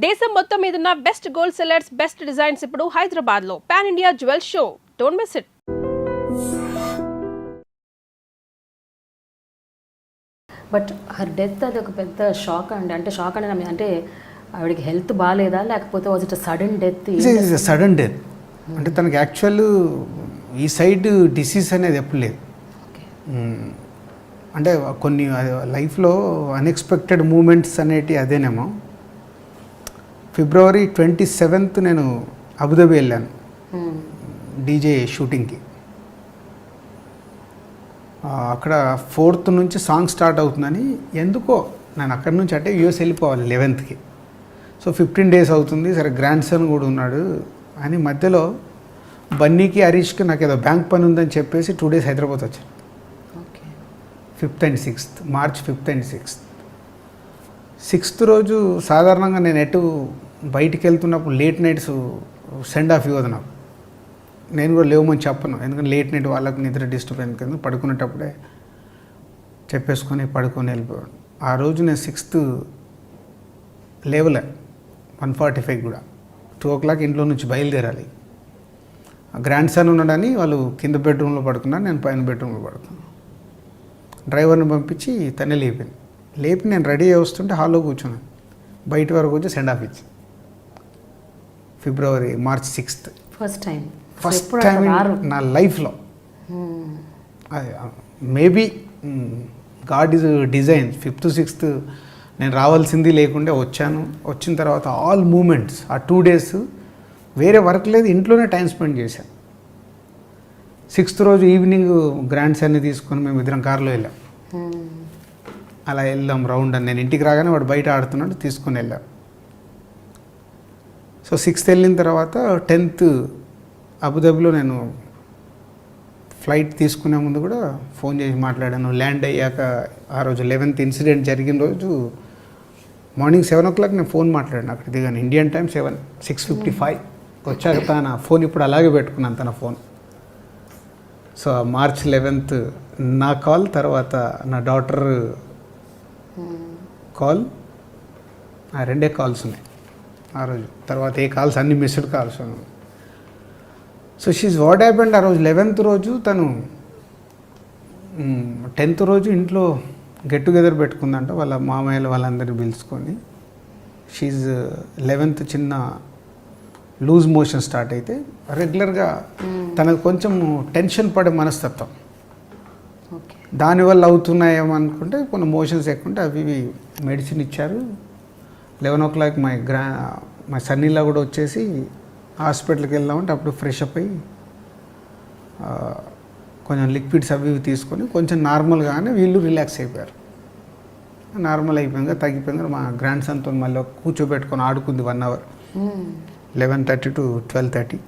దేశం మొత్తం మీదున్న best gold sellers, best designs ఇప్పుడు హైదరాబాద్ లో pan India jewel show. Don't miss it. But her death అది ఒక పెద్ద షాక్ అండి. అంటే షాక్ అంటే ఆవిడకి హెల్త్ బాగాలేదా, లేకపోతే was it sudden death? Sudden death. అంటే తనకి యాక్చువల్ ఈ సైడ్ డిసీజ్ అనేది ఎప్పుడు లేదు. అంటే కొన్ని లైఫ్లో అన్ఎక్స్పెక్టెడ్ మూమెంట్స్ అనేటివి అదేనేమో. February 27th నేను అబుదాబి వెళ్ళాను డీజే షూటింగ్కి. అక్కడ 4th నుంచి సాంగ్ స్టార్ట్ అవుతుందని ఎందుకో నేను అక్కడి నుంచి అంటే యూఎస్ వెళ్ళిపోవాలి 11th. సో 15 days అవుతుంది. సరే గ్రాండ్ సన్ కూడా ఉన్నాడు అని మధ్యలో బన్నీకి హరీష్కి నాకు ఏదో బ్యాంక్ పని ఉందని చెప్పేసి 2 days హైదరాబాద్ వచ్చాను. 5th and 6th, March 5th and 6th. 6th రోజు సాధారణంగా నేను ఎటు బయటికి వెళ్తున్నప్పుడు లేట్ నైట్స్ సెండ్ ఆఫ్ ఇవ్వదు నాకు. నేను కూడా లేవమని చెప్పను, ఎందుకంటే లేట్ నైట్ వాళ్ళకు నిద్ర డిస్టర్బ్ అయింది కదా. పడుకునేటప్పుడే చెప్పేసుకొని పడుకొని వెళ్ళిపోయాను. ఆ రోజు నేను 6th లేవలే, 1:45 కూడా. 2 o'clock ఇంట్లో నుంచి బయలుదేరాలి. గ్రాండ్ సన్ ఉన్నాడని వాళ్ళు కింద బెడ్రూమ్లో పడుకున్నారు, నేను పైన బెడ్రూమ్లో పడుకున్నాను. డ్రైవర్ని పంపించి తనే లేపి నేను రెడీ అయ్యి వస్తుంటే హాల్లో కూర్చున్నాను. బయట వరకు వచ్చి సెండ్ ఆఫ్ ఇచ్చి March 6th. ఫస్ట్ టైం నా లైఫ్లో. Maybe God is design. 5th, 6th నేను రావాల్సింది లేకుండే వచ్చాను. వచ్చిన తర్వాత ఆల్ మూమెంట్స్ ఆ 2 days వేరే వర్క్ లేదు, ఇంట్లోనే టైం స్పెండ్ చేశాను. 6th రోజు ఈవినింగ్ గ్రాండ్ సన్ని తీసుకొని మేము ఇద్దరం కార్లో వెళ్ళాం. అలా వెళ్ళాం రౌండ్ అని. నేను ఇంటికి రాగానే వాడు బయట ఆడుతున్నాడు, తీసుకొని వెళ్ళాం. సో 6th వెళ్ళిన తర్వాత 10th అబుదాబిలో నేను ఫ్లైట్ తీసుకునే ముందు కూడా ఫోన్ చేసి మాట్లాడాను. ల్యాండ్ అయ్యాక ఆ రోజు 11th ఇన్సిడెంట్ జరిగిన రోజు మార్నింగ్ 7 o'clock నేను ఫోన్ మాట్లాడాను అక్కడ దిగాను. ఇండియన్ టైం 6:55 వచ్చాక తన ఫోన్ ఇప్పుడు అలాగే పెట్టుకున్నాను తన ఫోన్. సో March 11th నా కాల్, తర్వాత నా డాటర్ కాల్, ఆ 2 కాల్స్ ఉన్నాయి ఆ రోజు. తర్వాత ఏ కాల్స్ అన్ని missed calls. So she's what happened. ఆ రోజు 11th రోజు తను 10th రోజు ఇంట్లో గెట్ టుగెదర్ పెట్టుకుందంట వాళ్ళ మామయ్యలు వాళ్ళందరినీ పిలుచుకొని. షీజ్ 11th చిన్న లూజ్ మోషన్ స్టార్ట్ అయితే రెగ్యులర్గా తనకు కొంచెం టెన్షన్ పడే మనస్తత్వం, దానివల్ల అవుతున్నాయేమో అనుకుంటే కొన్ని మోషన్స్ ఎక్కుంటే అవి మెడిసిన్ ఇచ్చారు. 11 o'clock మా సన్నీలా కూడా వచ్చేసి హాస్పిటల్కి వెళ్దామంటే అప్పుడు ఫ్రెష్ అప్ అయ్యి కొంచెం లిక్విడ్స్ అవి తీసుకొని కొంచెం నార్మల్గానే వీళ్ళు రిలాక్స్ అయిపోయారు. నార్మల్ అయిపోయాక తగ్గిపోయింది. మా గ్రాండ్ సన్తో మళ్ళీ కూర్చోబెట్టుకొని ఆడుకుంది 1 hour, 11:30 to 12:30.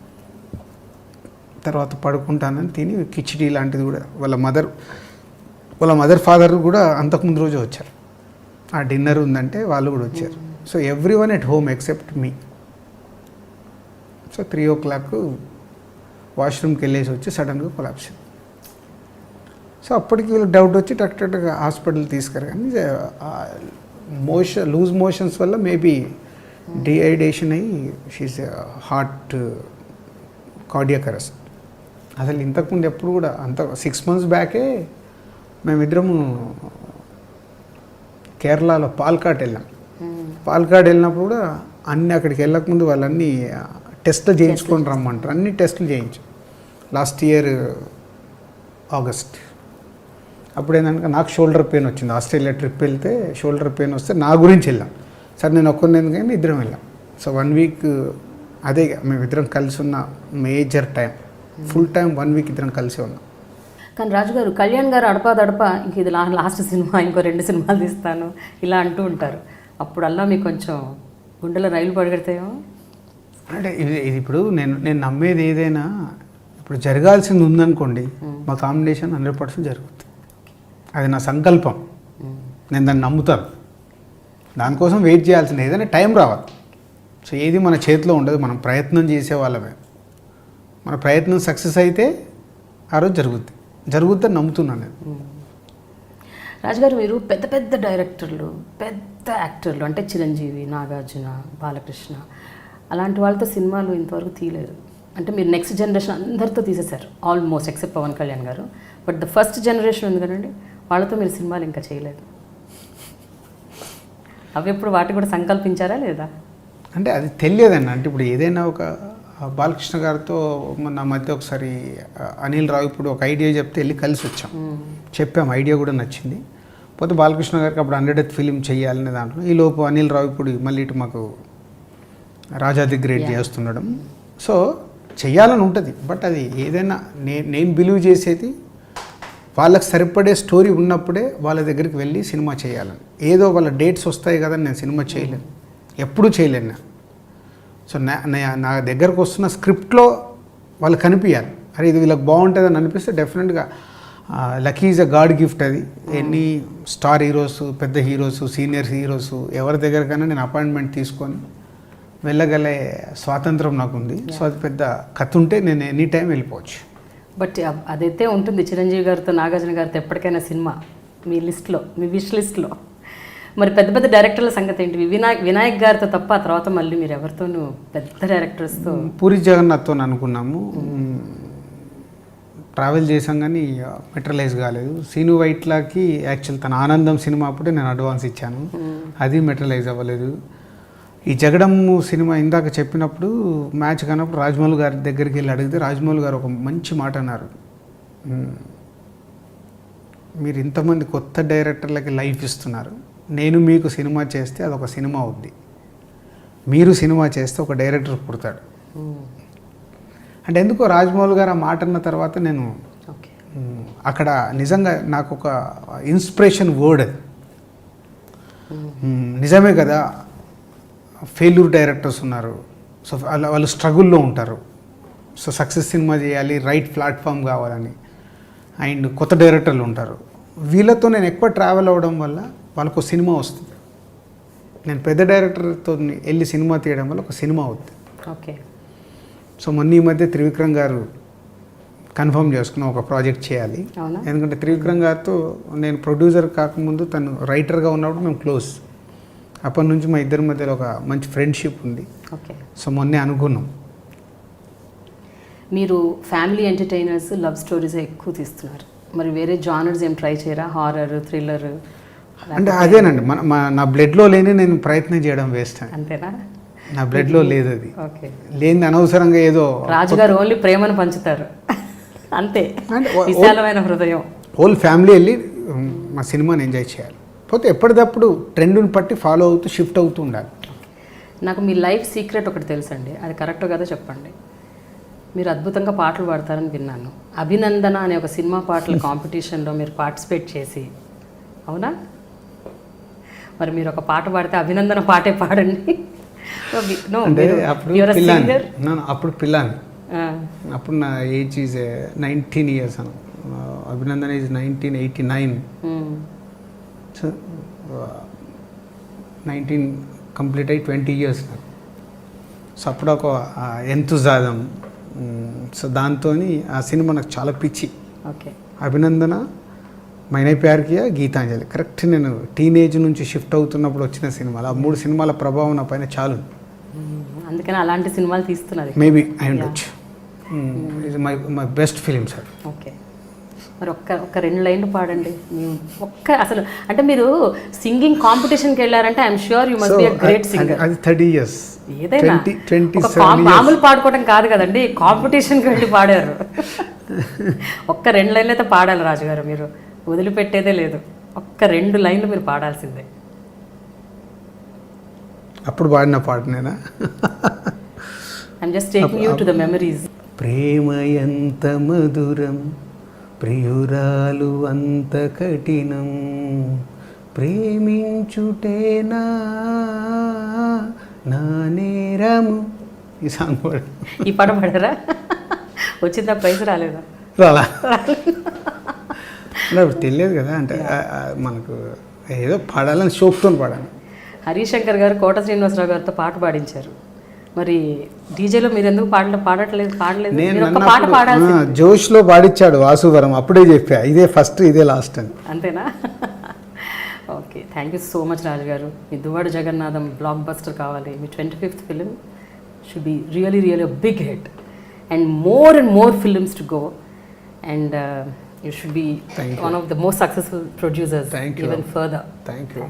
తర్వాత పడుకుంటానని తిని కిచిడి లాంటిది కూడా వాళ్ళ మదర్ ఫాదర్ కూడా అంతకుముందు రోజు వచ్చారు. ఆ డిన్నర్ ఉందంటే వాళ్ళు కూడా వచ్చారు. So everyone at home except me. So 3 o'clock వాష్రూమ్కి వెళ్ళేసి వచ్చి సడన్గా కొలాప్స్. సో అప్పటికి వీళ్ళకి డౌట్ వచ్చి టక్గా హాస్పిటల్ తీసుకురా. కానీ లూజ్ మోషన్స్ వల్ల మేబీ డిహైడ్రేషన్ అయ్యి షీస్ హార్ట్ కార్డియాక్ అరెస్ట్. అసలు ఇంతకుముందు ఎప్పుడు కూడా 6 months బ్యాకే మేమిద్దరము కేరళలో పాల్కాడ్ వెళ్ళాం. పాల్కాడ్ వెళ్ళినప్పుడు కూడా అక్కడికి వెళ్ళకముందు వాళ్ళన్నీ టెస్ట్లు చేయించుకొని రమ్మంటారు. అన్ని టెస్టులు చేయించాం లాస్ట్ ఇయర్ August. అప్పుడు ఏంటంటే నాకు షోల్డర్ పెయిన్ వచ్చింది. ఆస్ట్రేలియా ట్రిప్ వెళ్తే షోల్డర్ పెయిన్ వస్తే నా గురించి వెళ్ళాం. సరే నేను ఒక్కరిని ఎందుకని ఇద్దరం వెళ్ళాం. సో 1 week అదే మేమిద్దరం కలిసి ఉన్న major time, full time 1 week ఇద్దరం కలిసి ఉన్నాం. కానీ రాజు గారు, కళ్యాణ్ గారు అడపాదడప ఇంక ఇది లాస్ట్ సినిమా, ఇంకో 2 సినిమాలు తీస్తాను ఇలా అంటూ ఉంటారు. అప్పుడల్లా మీకు కొంచెం గుండెలో రైలు పడగడతాయో? అంటే ఇది ఇప్పుడు నేను నమ్మేది ఏదైనా ఇప్పుడు జరగాల్సింది ఉందనుకోండి, మా కాంబినేషన్ 100% జరుగుతుంది. అది నా సంకల్పం, నేను దాన్ని నమ్ముతాను. దానికోసం వెయిట్ చేయాల్సింది, ఏదైనా టైం రావాలి. సో ఏది మన చేతిలో ఉండదు, మనం ప్రయత్నం చేసేవాళ్ళమే. మన ప్రయత్నం సక్సెస్ అయితే ఆ రోజు జరుగుద్దని నమ్ముతున్నాను నేను. రాజుగారు మీరు పెద్ద పెద్ద డైరెక్టర్లు, పెద్ద యాక్టర్లు అంటే చిరంజీవి, నాగార్జున, బాలకృష్ణ అలాంటి వాళ్ళతో సినిమాలు ఇంతవరకు తీయలేదు. అంటే మీరు నెక్స్ట్ జనరేషన్ అందరితో తీసేశారు ఆల్మోస్ట్ ఎక్సెప్ట్ పవన్ కళ్యాణ్ గారు. బట్ ద ఫస్ట్ జనరేషన్ ఉంది కదండి, వాళ్ళతో మీరు సినిమాలు ఇంకా చేయలేదు. అవి ఎప్పుడు వాటి కూడా సంకల్పించారా లేదా? అంటే అది తెలియదండి. అంటే ఇప్పుడు ఏదైనా ఒక బాలకృష్ణ గారితో నా మధ్య ఒకసారి అనిల్ రావు ఇప్పుడు ఒక ఐడియా చెప్తే వెళ్ళి కలిసి వచ్చాం, చెప్పాం, ఐడియా కూడా నచ్చింది. పోతే బాలకృష్ణ గారికి అప్పుడు 100th ఫిలిం చేయాలనే దాంట్లో ఈ లోపు అనిల్ రావు ఇప్పుడు మళ్ళీ ఇటు మాకు రాజా ది గ్రేట్ చేస్తుండడం. సో చెయ్యాలని ఉంటుంది. బట్ అది ఏదైనా నేను బిలీవ్ చేసేది వాళ్ళకి సరిపడే స్టోరీ ఉన్నప్పుడే వాళ్ళ దగ్గరికి వెళ్ళి సినిమా చేయాలని. ఏదో వాళ్ళ డేట్స్ వస్తాయి కదా నేను సినిమా చేయలేను, ఎప్పుడూ చేయలేను నేను. సో నా దగ్గరకు వస్తున్న స్క్రిప్ట్లో వాళ్ళు కనిపించాలి. అరే ఇది వీళ్ళకి బాగుంటుంది అని అనిపిస్తే డెఫినెట్గా lucky is a God gift. అది ఎన్ని స్టార్ హీరోస్, పెద్ద హీరోస్, సీనియర్ హీరోస్ ఎవరి దగ్గరకైనా నేను అపాయింట్మెంట్ తీసుకొని వెళ్ళగలే స్వాతంత్రం నాకుంది. సో అది పెద్ద కథ ఉంటే నేను ఎనీ టైం వెళ్ళిపోవచ్చు. బట్ అదైతే ఉంటుంది చిరంజీవి గారితో, నాగార్జున గారితో ఎప్పటికైనా సినిమా మీ లిస్ట్లో, మీ విష్ లిస్ట్లో. మరి పెద్ద పెద్ద డైరెక్టర్ల సంగతి ఏంటి? వినాయక్ గారితో తప్ప ఆ తర్వాత మళ్ళీ మీరు ఎవరితోనూ పెద్ద డైరెక్టర్స్తో? పూరి జగన్నాథ్తో అనుకున్నాము, ట్రావెల్ చేసాం కానీ మెటీరియలైజ్ కాలేదు. సీను వైట్లాకి యాక్చువల్ తన ఆనందం సినిమా అప్పుడే నేను అడ్వాన్స్ ఇచ్చాను, అది మెటీరియలైజ్ అవ్వలేదు. ఈ జగడమ్ము సినిమా ఇందాక చెప్పినప్పుడు మ్యాచ్ కానప్పుడు రాజమౌళి గారి దగ్గరికి వెళ్ళి అడిగితే రాజమౌళి గారు ఒక మంచి మాట అన్నారు, మీరు ఇంతమంది కొత్త డైరెక్టర్లకి లైఫ్ ఇస్తున్నారు, నేను మీకు సినిమా చేస్తే అదొక సినిమా అవుద్ది, మీరు సినిమా చేస్తే ఒక డైరెక్టర్ పుడతాడు. అంటే ఎందుకో రాజమౌళి గారు ఆ మాట అన్న తర్వాత నేను అక్కడ నిజంగా నాకు ఒక ఇన్స్పిరేషన్ వర్డ్ అది. నిజమే కదా, ఫెయిల్యూర్ డైరెక్టర్స్ ఉన్నారు, సో వాళ్ళు స్ట్రగుల్లో ఉంటారు, సో సక్సెస్ సినిమా చేయాలి, రైట్ ప్లాట్ఫామ్ కావాలని. అండ్ కొత్త డైరెక్టర్లు ఉంటారు, వీళ్ళతో నేను ఎక్కువ ట్రావెల్ అవ్వడం వల్ల వాళ్ళకు సినిమా వస్తుంది. నేను పెద్ద డైరెక్టర్తో వెళ్ళి సినిమా తీయడం వల్ల ఒక సినిమా అవుతుంది. ఓకే. సో మొన్న ఈ మధ్య త్రివిక్రమ్ గారు కన్ఫర్మ్ చేసుకున్నాం ఒక ప్రాజెక్ట్ చేయాలి. ఎందుకంటే త్రివిక్రమ్ గారితో నేను ప్రొడ్యూసర్ కాకముందు తను రైటర్గా ఉన్నప్పుడు మేము క్లోజ్, అప్పటి నుంచి మా ఇద్దరి మధ్యలో ఒక మంచి ఫ్రెండ్షిప్ ఉంది. ఓకే. సో మొన్నే అనుకున్నాం. మీరు ఫ్యామిలీ ఎంటర్టైనర్స్, లవ్ స్టోరీస్ ఎక్కువ తీస్తున్నారు, మరి వేరే జానర్స్ ఏం ట్రై చేయరా? Horror, thriller? అంటే అదేనండి నా బ్లడ్లో లేని నేను ప్రయత్నం చేయడం వేస్ట్. అంతేనా? నా బ్లడ్లో లేదు అది. ఓకే. లేని అనవసరంగా ఏదో. రాజుగారు ఓన్లీ ప్రేమను పంచుతారు అంతే, విశాలమైన హృదయం. హోల్ ఫ్యామిలీ వెళ్ళి మా సినిమాని ఎంజాయ్ చేయాలి. పోతే ఎప్పటికప్పుడు ట్రెండ్ని పట్టి ఫాలో అవుతూ షిఫ్ట్ అవుతూ ఉండాలి. నాకు మీ లైఫ్ సీక్రెట్ ఒకటి తెలుసండి, అది కరెక్ట్ కదా చెప్పండి. మీరు అద్భుతంగా పాటలు పాడతారని విన్నాను. అభినందన అనే ఒక సినిమా పాటల కాంపిటీషన్లో మీరు పార్టిసిపేట్ చేసి, అవునా? మరి మీరు ఒక పాట పాడితే అభినందన పాటే పాడండి. అప్పుడు పిల్లాని, అప్పుడు నా age is 19 years Anu, Abhinandana is 1989. So 19 complete అయ్యి 20 years నాకు. సో అప్పుడు ఒక ఎంతుజాదం, సో దాంతో ఆ సినిమా నాకు చాలా పిచ్చి. ఓకే. అభినందన, మైనే ప్యార్ కియా, గీతాంజలి కరెక్ట్ నేను టీనేజ్ నుంచి షిఫ్ట్ అవుతున్నప్పుడు వచ్చిన సినిమాలు. ఆ 3 సినిమాల ప్రభావం నా పైన చాలు, అందుకని అలాంటి సినిమాలు తీస్తున్నారు. మేబీ అయి ఉండొచ్చు. ఇది my best film sir. Okay. మరి ఒక్క 2 లైన్లు పాడండి. అసలు అంటే మీరు సింగింగ్ కాంపిటీషన్కి వెళ్ళారంటే I'm sure you must be a great singer. అది 30 years. ఏదైనా మామూలు పాడుకోవడం కాదు కదండి, కాంపిటీషన్కి వెళ్ళి పాడారు. ఒక్క 2 లైన్లు అయితే పాడాలి రాజుగారు, మీరు వదిలిపెట్టేదే లేదు. ఒక్క 2 లైన్లు మీరు పాడాల్సిందే. అప్పుడు పాడిన పాటనేనా? I'm just taking you to the memories. ప్రేమ ఎంత మధురం, ప్రియురాలు అంత కఠినం, ప్రేమించుటేనా నా నేరము. ఈ సాంగ్ పాడు. ఈ పాట పాడారా? వచ్చిందా? ప్రైజ్ రాలేదా? రాలా, తెలియదు కదా. అంటే మనకు ఏదో పాడాలని షోక్తో పాడాను. హరీష్ శంకర్ గారు కోట శ్రీనివాసరావు గారితో పాట పాడించారు. మరి డీజేలో మీరు ఎందుకు పాడలేదు? పాట పాడాలి. జోష్లో పాడించాడు వాసువరం, అప్పుడే చెప్పా ఇదే ఫస్ట్ ఇదే లాస్ట్ అని. అంతేనా? Okay, thank you so much Raju garu. మీ దువ్వాడ జగన్నాథం బ్లాక్ బస్టర్ కావాలి. మీ 25th film should be really really big hit and more films to go and you should be Thank you. One of the most successful producers Thank you. Even further. Thank you.